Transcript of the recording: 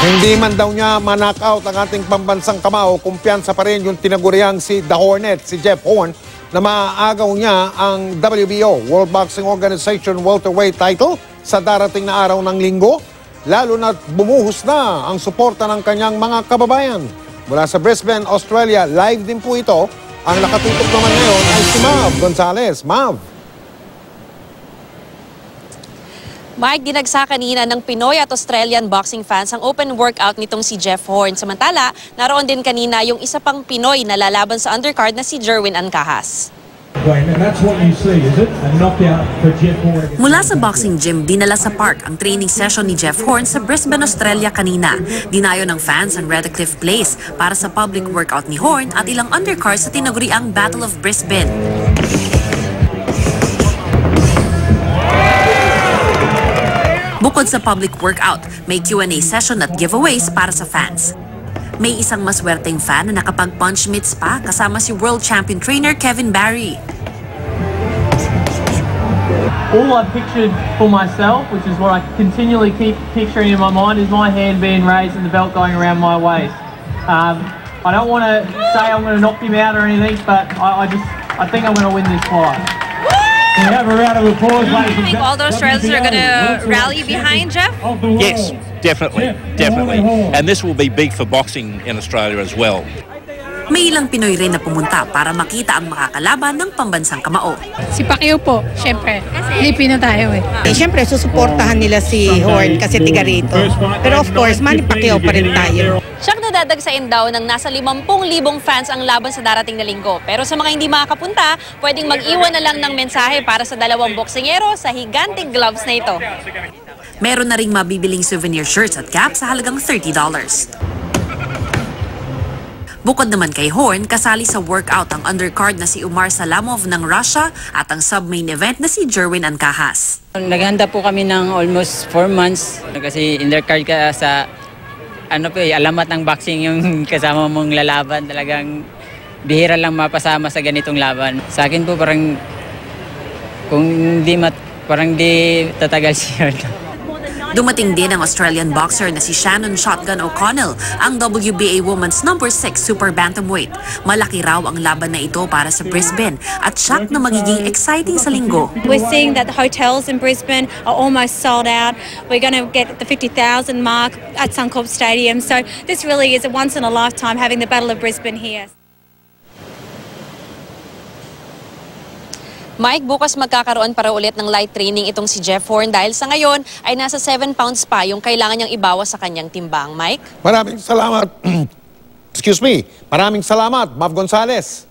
Hindi man daw niya ma-knockout ang ating pambansang kamao, kumpiyansa pa rin yung tinaguriang si The Hornet, si Jeff Horn, na maaagaw niya ang WBO, World Boxing Organization welterweight title sa darating na araw ng linggo, lalo na bumuhos na ang suporta ng kanyang mga kababayan. Mula sa Brisbane, Australia, live din po ito. Ang nakatutok naman ngayon ay si Mav Gonzalez. Mav. Mike, dinagsa kanina ng Pinoy at Australian boxing fans ang open workout nitong si Jeff Horn. Samantala, naroon din kanina yung isa pang Pinoy na lalaban sa undercard na si Jerwin Ancahas. Mula sa boxing gym, dinala sa park ang training session ni Jeff Horn sa Brisbane, Australia kanina. Dinayo ng fans ang Redcliffe Place para sa public workout ni Horn at ilang undercards sa tinaguriang Battle of Brisbane. Bukod sa public workout, may Q&A session at giveaways para sa fans. May isang maswerteng fan na nakapag-punch mitts pa kasama si world champion trainer Kevin Barry. All I pictured for myself, which is what I continually keep picturing in my mind, is my hand being raised and the belt going around my waist. I don't want to say I'm going to knock him out or anything, but I think I'm going to win this fight. Do you think all those Australians are going to rally behind Jeff? Yes, definitely. And this will be big for boxing in Australia as well. May ilang Pinoy rin na pumunta para makita ang makakalaban ng pambansang kamao. Si Pacquiao po, syempre. Pilipino tayo eh. Syempre, susuportahan nila si Horn kasi tiga rito. Pero of course, Manny Pacquiao pa rin tayo. Siyak na dadagsain daw ng nasa 50,000 fans ang laban sa darating na linggo. Pero sa mga hindi makakapunta, pwedeng mag-iwan na lang ng mensahe para sa dalawang boksingero sa higanting gloves na ito. Meron na ring mabibiling souvenir shirts at caps sa halagang $30. Bukod naman kay Horn, kasali sa workout ang undercard na si Umar Salamov ng Russia at ang sub-main event na si Jerwin Ancahas. Naghanda po kami ng almost 4 months kasi undercard ka sa alamat ng boxing yung kasama mong lalaban. Talagang bihira lang mapasama sa ganitong laban. Sa akin po parang parang di tatagal siya. Dumating din ang Australian boxer na si Shannon Shotgun O'Connell, ang WBA Women's No. 6 Super Bantamweight. Malaki raw ang laban na ito para sa Brisbane at shock na magiging exciting sa linggo. We're seeing that the hotels in Brisbane are almost sold out. We're going to get the 50,000 mark at Suncorp Stadium. So this really is a once in a lifetime having the Battle of Brisbane here. Mike, bukas magkakaroon para ulit ng light training itong si Jeff Horn dahil sa ngayon ay nasa 7 pounds pa yung kailangan niyang ibawas sa kanyang timbang. Mike? Maraming salamat. Excuse me. Maraming salamat, Mav Gonzalez.